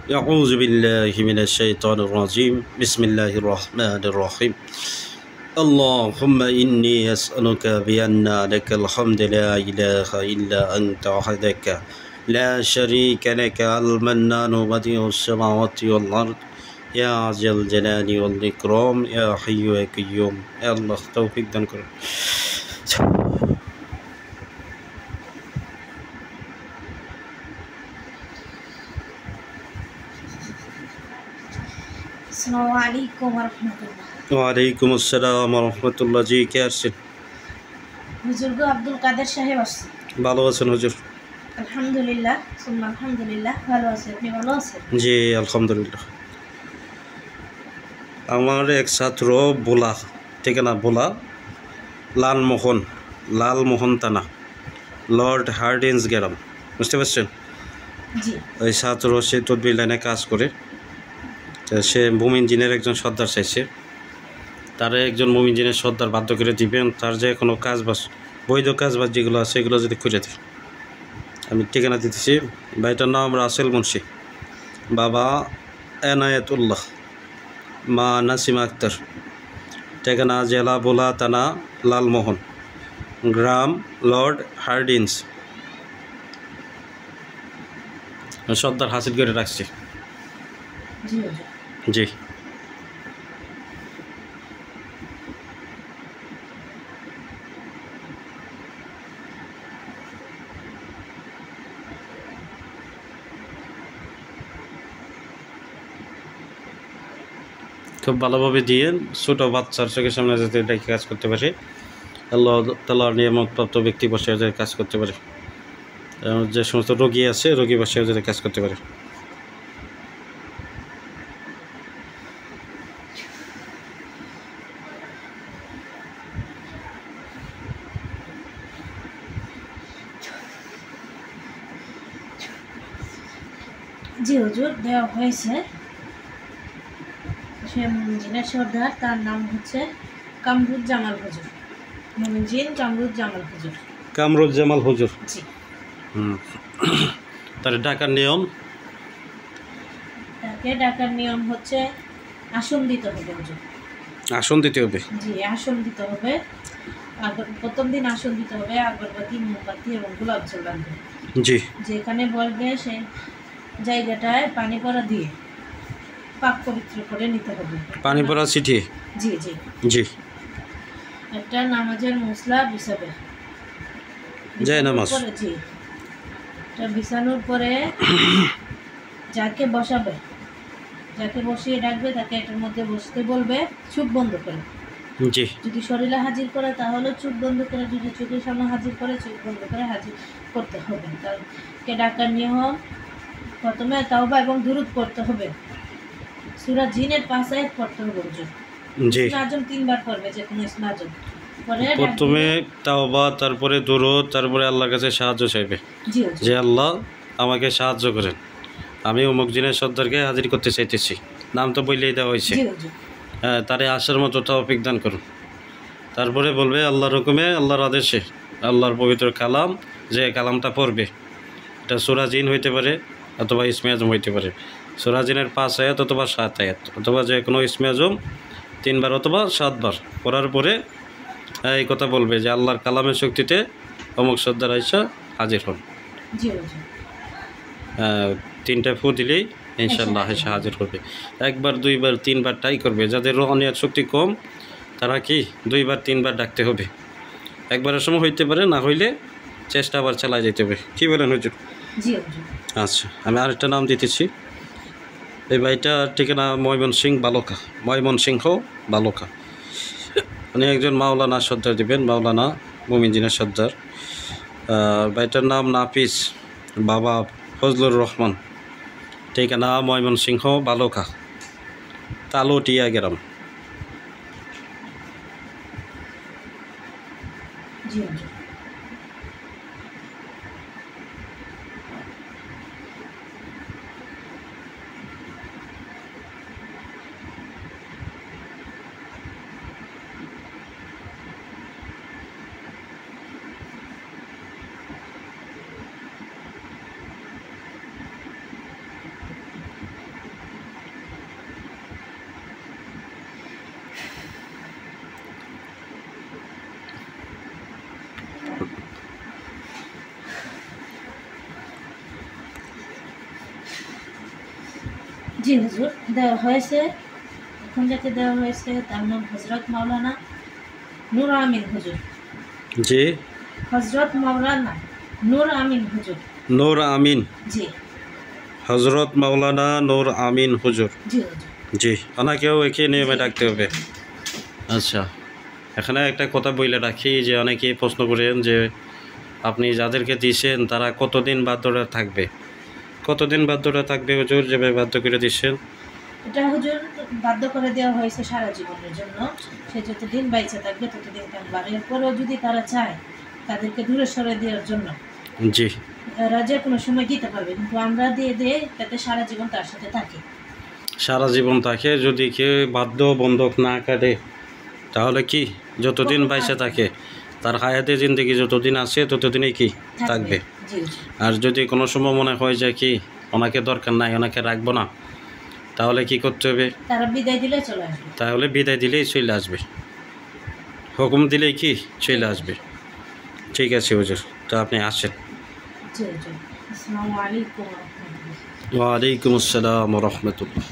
أعوذ بالله من الشيطان الرجيم بسم الله الرحمن الرحيم اللهم إني أسألك بأن لك الحمد لا إله إلا أنت وحدك لا شريك لك المنان بديع السماوات والأرض يا ذا الجلال والإكرام يا حي يا قيوم يا الله توفيق দান করুন अस्सलामु अलैकुम वरहमतुल्लाह। ওয়ালাইকুম আসসালাম রহমতুল্লাহ। জি, কে আসছেন? বুজুর্গ আব্দুল কাদের সাহেব আসছে। ভালো আছেন হুজুর? আলহামদুলিল্লাহ সুম্মা আলহামদুলিল্লাহ, ভালো আছে। আপনি ভালো আছেন? জি আলহামদুলিল্লাহ। আমার এক ছাত্র ভোলা, ঠিকানা ভোলা, লালমোহন থানা, লর্ড হার্ডিন্স গ্রাম, বুঝতে পারছেন? জি ওই ছাত্র সে তদবির লাইনে কাজ করে, তো সে মুমিন জিনের একজন সর্দার চাইছে, তারা একজন মুমিন জিনের সর্দার বাধ্য করে দিবেন তার যে কোনো কাজবাজ, বৈধ কাজবাজ যেগুলো আছে এগুলো যদি করে দেয়। আমি ঠিকানা দিতেছি। ভাইটার নাম রাসেল মুন্সি, বাবা এনায়েতুল্লাহ, মা নাসিমা আক্তার, ঠিকানা জেলা ভোলা, থানা লালমোহন, গ্রাম লর্ড হার্ডিন্স। সর্দার হাসিল করে রাখছি। জি হুজুর। জি, খুব ভালোভাবে দিয়ে ছোটো বাচ্চার চোখের সামনে যাতে এটা কাজ করতে পারে, আল্লাহ তাআলার নিয়ামতপ্রাপ্ত ব্যক্তি বসে যাতে কাজ করতে পারে, যে সমস্ত রোগী আছে রোগী বসে যাতে কাজ করতে পারে। জি হুজুর, দেওয়া হয়েছে। সে মুমিন সর্দার, তার নাম হচ্ছে কামরুজ্জামাল হুজুর। মুমিন কামরুজ্জামাল হুজুর। কামরুজ্জামাল হুজুর। জি। তার ডাকার নিয়ম, তাকে ডাকার নিয়ম হচ্ছে আসন দিতে হবে হুজুর। আসন দিতে হবে। জি, আসন দিতে হবে। প্রথম দিন আসন দিতে হবে, আগরবাতি, মোমবাতি এবং গোলাপ জল রাখবে। জি, যেখানে বলবে সেই জায়গাটায় পানি পড়া দিয়ে পাক পবিত্র করে নিতে হবে। পানি পড়া চিঠি। জি জি। জি, একটা নামাজের মশলা বিছাবে। জয় নামাজ। জি, এটা বিছানোর পরে যাকে বসাবে, যাকে বসিয়ে ডাকবে তাকে এটার মধ্যে বসতে বলবে, চোখ বন্ধ করে। জি, যদি শরীরে হাজির করে তাহলে চোখ বন্ধ করে, যদি চোখের সামনে হাজির করে চোখ বন্ধ করে হাজির করতে হবে। তাকে ডাকার নিয়ম প্রথমে তাওবা এবং দুরূদ পড়তে হবে। সূরা জিনের 5 আয়াত পড়তে হবে হুজুর। জি। ইসনাজম 3 বার পড়বে, যে কোনো ইসনাজম পরে প্রথমে তাওবা, তারপরে দুরূদ, তারপরে আল্লাহর কাছে সাহায্য চাইবে। জি হুজুর। যে আল্লাহ আমাকে সাহায্য করেন, আমি অমুক জিনের সর্দারকে হাজির করতে চাইতেছি, নাম তো বললেই দেওয়া হয়েছে। জি হুজুর। হ্যাঁ, তারে আসার মতো তৌফিক দান করুন। তারপরে বলবে আল্লাহর হুকুমে, আল্লাহর আদেশে, আল্লাহর পবিত্র কালাম, যে কালামটা পড়বে এটা সূরা জিন হইতে পারে অথবা ইসমে আজম হইতে পারে। সূরা জিনের 5 আয়াত অথবা 7 আয়াত অথবা যে কোনো ইসমে আজম 3 বার অথবা 7 বার পড়ার পরে এই কথা বলবে যে আল্লাহর কালামের শক্তিতে অমুক সর্দার আইসা হাজির হন। জি হুজুর। 3টা ফু দিলেই ইনশাআল্লাহ এসে হাজির হবে। 1 বার 2 বার 3 বার ট্রাই করবে। যাদের রোহানিয়াত শক্তি কম তারা কি 2 বার 3 বার ডাকতে হবে। একবারের সময় হইতে পারে, না হইলে চেষ্টা আবার চালাই যেতে হবে। কী বলেন হুজুর? জি হুজুর। আচ্ছা, আমি আরেকটা নাম দিতেছি। এই ভাইটার ঠিকানা ময়মনসিংহ বালুকা। উনি একজন মাওলানা সর্দার দিবেন, মাওলানা মুমিন জিনের সর্দার। ভাইটার নাম নাফিস, বাবা ফজলুর রহমান, ঠিকানা ময়মনসিংহ বালুকা, তালুটিয়া গ্রাম। জি হুজুর। জি হুজুর, দেওয়া হয়েছে। এখন যাকে দেওয়া হয়েছে তার নাম হজরত মাওলানা নূর আমিন হুজুর। জি, হজরত মাওলানা নূর আমিন হুজুর। নূর আমিন, জি হজরত মাওলানা নূর আমিন হুজুর। জি হুজুর। জি, ওনাকেও একই নিয়মে জি। ডাকতে হবে। আচ্ছা, এখানে একটা কথা বলে রাখি যে অনেকেই প্রশ্ন করেন যে আপনি যাদেরকে দিয়েছেন তারা কতদিন বাধ্যটা থাকবে, কতদিন বাধ্যটা থাকবে হুজুর যেভাবে বাধ্য করে দিচ্ছেন? এটা হুজুর বাধ্য করে দেওয়া হয়েছে সারা জীবনের জন্য। সে যতদিন বাইচে থাকবে ততদিন থাকবে। আর এরপরেও যদি তারা চায় তাদেরকে দূরে সরে দেওয়ার জন্য, জি, এরা যে কোনো সময় দিতে পারবে, কিন্তু আমরা দিয়ে দিয়ে যাতে সারা জীবন তার সাথে থাকে। সারা জীবন থাকে। যদি কেউ বাধ্য বন্ধক না কাটে তাহলে কি যতদিন বাইসে থাকে তার হায়াতে জিন্দগি যতদিন আছে ততদিনই কি থাকবে। জি হুজুর। আর যদি কোনো সময় মনে হয় যে কি ওনাকে দরকার নাই, ওনাকে রাখবো না, তাহলে কি করতে হবে? তারা বিদায় দিলে চলে আসবে। তাহলে বিদায় দিলেই চলে আসবে, হুকুম দিলেই কি চলে আসবে। ঠিক আছে হুজুর, তো আপনি আসেন। জি হুজুর। আসসালামু আলাইকুম ওয়া রাহমাতুল্লাহ। ওয়ালাইকুম আসসালাম রহমতুল্লাহ।